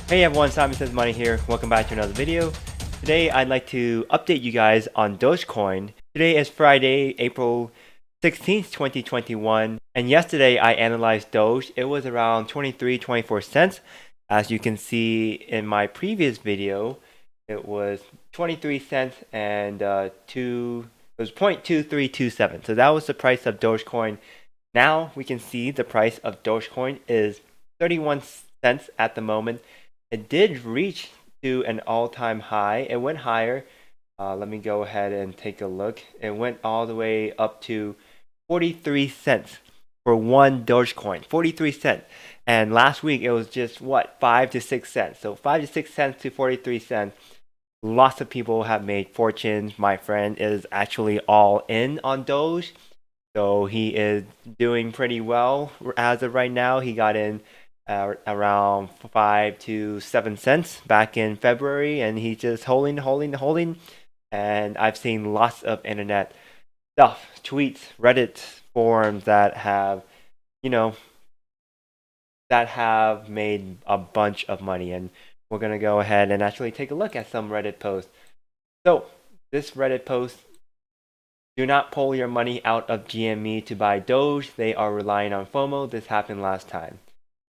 Hey everyone, Simon Says Money here. Welcome back to another video. Today I'd like to update you guys on Dogecoin. Today is Friday, April 16th, 2021. And yesterday I analyzed Doge. It was around 24 cents. As you can see in my previous video, it was 23 cents and it was 0.2327. So that was the price of Dogecoin. Now we can see the price of Dogecoin is 31 cents at the moment. It did reach to an all-time high. It went higher. Let me go ahead and take a look. It went all the way up to 43 cents for one Dogecoin. 43 cents. And last week it was just what, 5 to 6 cents. So 5 to 6 cents to 43 cents. Lots of people have made fortunes. My friend is actually all in on Doge. So he is doing pretty well as of right now. He got in around 5 to 7 cents back in February, and he's just holding. And I've seen lots of internet stuff, tweets, Reddit forums that have, that have made a bunch of money. And we're going to go ahead and actually take a look at some Reddit posts. So this Reddit post: do not pull your money out of GME to buy Doge. They are relying on FOMO. This happened last time.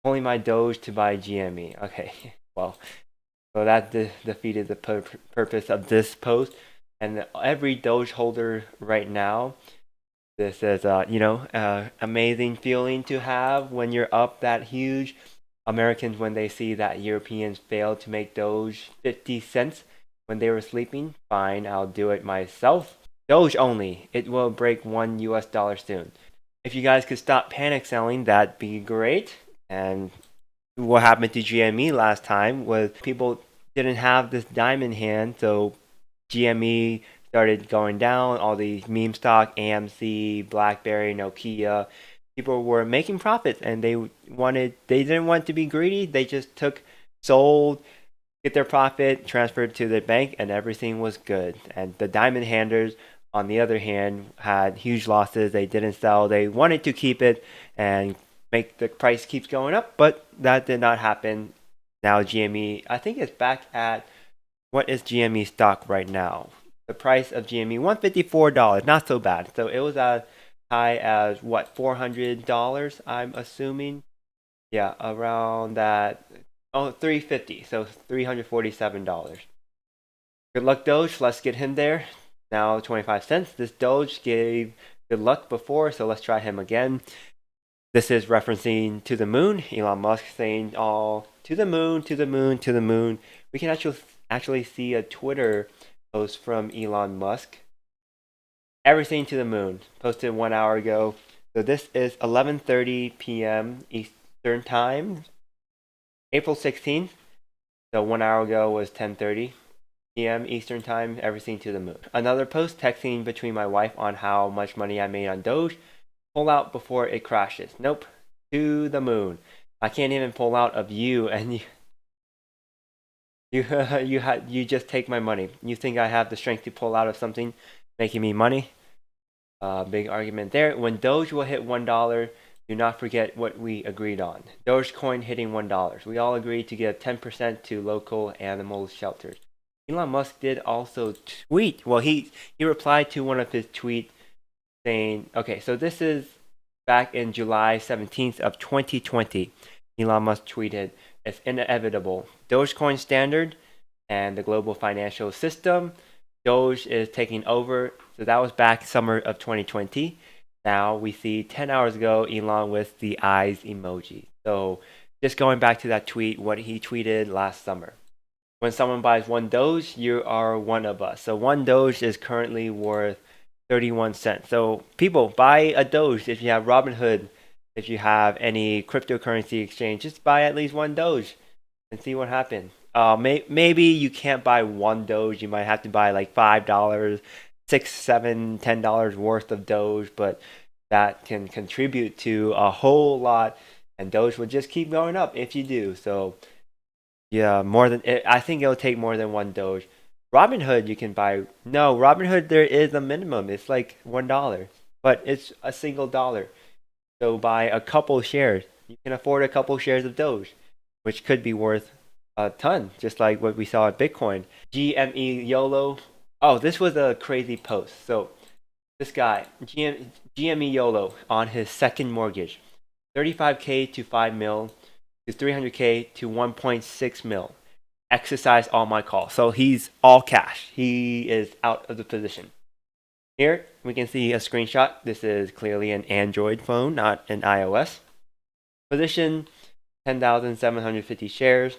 Pulling my Doge to buy GME. Okay, well, so that defeated the purpose of this post. And every Doge holder right now, this is amazing feeling to have when you're up that huge. Americans, when they see that Europeans failed to make Doge 50 cents when they were sleeping, fine, I'll do it myself. Doge only. It will break $1 soon. If you guys could stop panic selling, that'd be great. And what happened to GME last time was people didn't have this diamond hand, so GME started going down. All the meme stock, AMC, BlackBerry, Nokia, people were making profits, and they didn't want to be greedy. They just sold, get their profit, transferred to their bank, and everything was good. And the diamond handlers, on the other hand, had huge losses. They didn't sell. They wanted to keep it and make the price keeps going up, but that did not happen. Now GME, I think it's back at, what is GME stock right now? The price of GME, $154, not so bad. So it was as high as what, $400, I'm assuming. Yeah, around that. Oh, $350, so $347. Good luck, Doge. Let's get him there. Now 25 cents. This Doge gave good luck before, so let's try him again. This is referencing to the moon. Elon Musk saying, "All to the moon, to the moon, to the moon." We can actually see a Twitter post from Elon Musk. Everything to the moon. Posted 1 hour ago. So this is 11:30 p.m. Eastern Time, April 16th. So 1 hour ago was 10:30 p.m. Eastern Time. Everything to the moon. Another post texting between my wife on how much money I made on Doge. Pull out before it crashes. Nope. To the moon. I can't even pull out of you, and you just take my money. You think I have the strength to pull out of something making me money? Big argument there. When Doge will hit $1, do not forget what we agreed on. Dogecoin hitting $1. We all agreed to give 10% to local animal shelters. Elon Musk did also tweet. Well, he replied to one of his tweets saying, okay, so this is back in July 17th of 2020. Elon Musk tweeted, "It's inevitable. Dogecoin standard and the global financial system. Doge is taking over." So that was back summer of 2020. Now we see 10 hours ago, Elon with the eyes emoji. So just going back to that tweet, what he tweeted last summer. When someone buys one Doge, you are one of us. So one Doge is currently worth 31 cents. So people, buy a Doge. If you have Robinhood, if you have any cryptocurrency exchange, just buy at least one Doge and see what happens. Maybe you can't buy one Doge. You might have to buy like $5, $6, $7, $10 worth of Doge, but that can contribute to a whole lot, and Doge will just keep going up if you do. So yeah, I think it'll take more than one Doge. Robinhood, you can buy. No, Robinhood, there is a minimum. It's like $1, but it's a single dollar. So buy a couple shares. You can afford a couple shares of Doge, which could be worth a ton, just like what we saw at Bitcoin. GME YOLO. Oh, this was a crazy post. So this guy, GME YOLO, on his second mortgage, 35K to 5 mil to 300K to 1.6 mil. Exercise all my calls. So he's all cash. He is out of the position. Here we can see a screenshot. This is clearly an Android phone, not an iOS. Position 10,750 shares.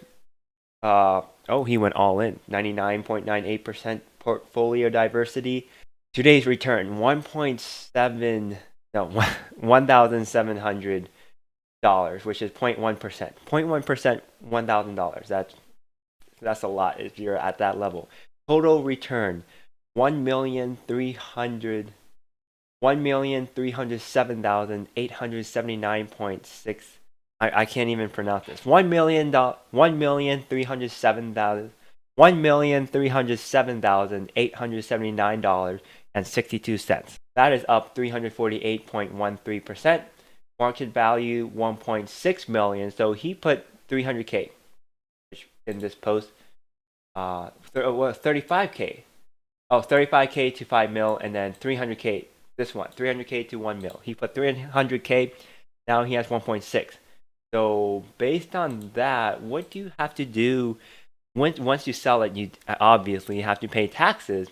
Oh, he went all in. 99.98% portfolio diversity. Today's return 1.7 no $1,700, which is 0.1%. 0.1%, $1,000. That's a lot if you're at that level. Total return 1,307,879.6. I can't even pronounce this. $1,307,879.62. That is up 348.13%. Market value 1.6 million. So he put 300K in this post. 35K. Oh, 35K to 5 mil, and then 300K. This one, 300K to 1 mil. He put 300K. Now he has 1.6. So based on that, what do you have to do once you sell it? You obviously have to pay taxes.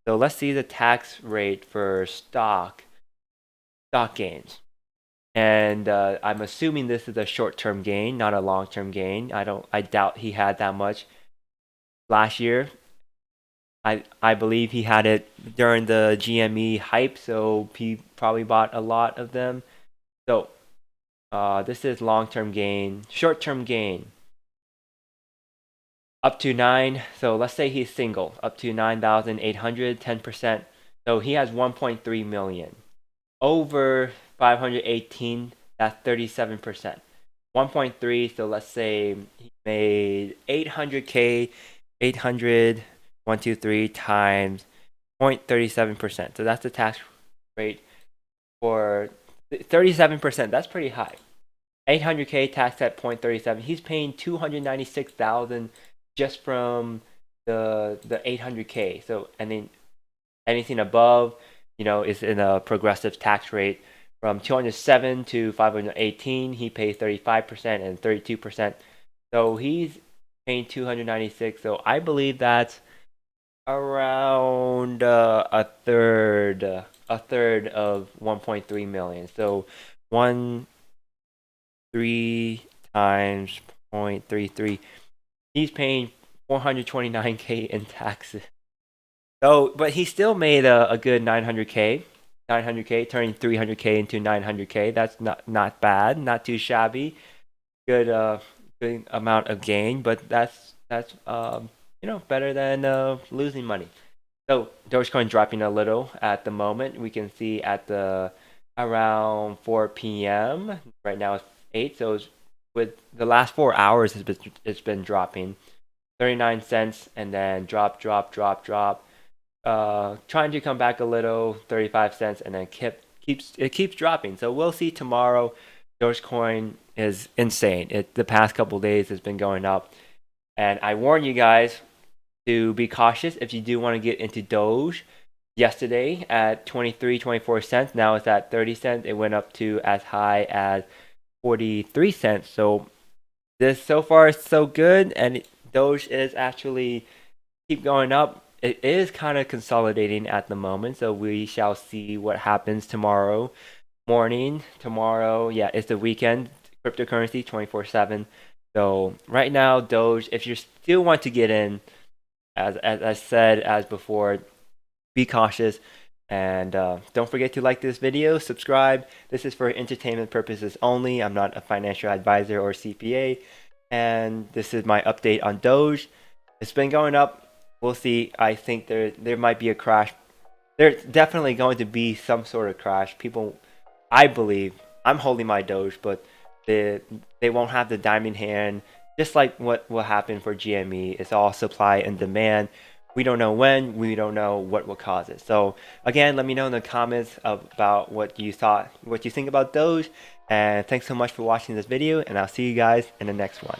So let's see the tax rate for stock gains. And I'm assuming this is a short-term gain, not a long-term gain. I doubt he had that much last year. I believe he had it during the GME hype, so he probably bought a lot of them. So this is long-term gain, short-term gain. Up to 9, so let's say he's single, up to 9,800, 10%. So he has 1.3 million. Over 518, that's 37%. 1.3, so let's say he made 800K, 800, 123 times 0.37%. So that's the tax rate for 37%. That's pretty high. 800K taxed at 0.37. He's paying 296,000 just from the 800K. So, and then anything above, is in a progressive tax rate. From 207 to 518, he pays 35% and 32%. So he's paying 296. So I believe that's around a third of 1.3 million. So 1.3 times 0.33, he's paying 429K in taxes. So, but he still made a good 900K, turning 300K into 900K. That's not bad, not too shabby. Good amount of gain, but that's better than losing money. So Dogecoin dropping a little at the moment. We can see at around 4 p.m. Right now it's 8. So with the last 4 hours, it's been dropping 39 cents and then drop. Trying to come back a little, 35 cents, and then keeps dropping. So we'll see tomorrow. Dogecoin is insane. The past couple days has been going up, and I warn you guys to be cautious if you do want to get into Doge. Yesterday at 24 cents. Now it's at 30 cents. It went up to as high as 43 cents. So this so far is so good, and Doge is actually keep going up. It is kind of consolidating at the moment, so we shall see what happens tomorrow morning. Tomorrow, yeah, it's the weekend. Cryptocurrency 24/7. So right now, Doge, if you still want to get in, as I said as before, be cautious, and don't forget to like this video, subscribe. This is for entertainment purposes only. I'm not a financial advisor or CPA, and this is my update on Doge. It's been going up. We'll see. I think there might be a crash. There's definitely going to be some sort of crash. I believe, I'm holding my Doge, but they won't have the diamond hand. Just like what will happen for GME, it's all supply and demand. We don't know when, we don't know what will cause it. So again, let me know in the comments about what you think about Doge. And thanks so much for watching this video, and I'll see you guys in the next one.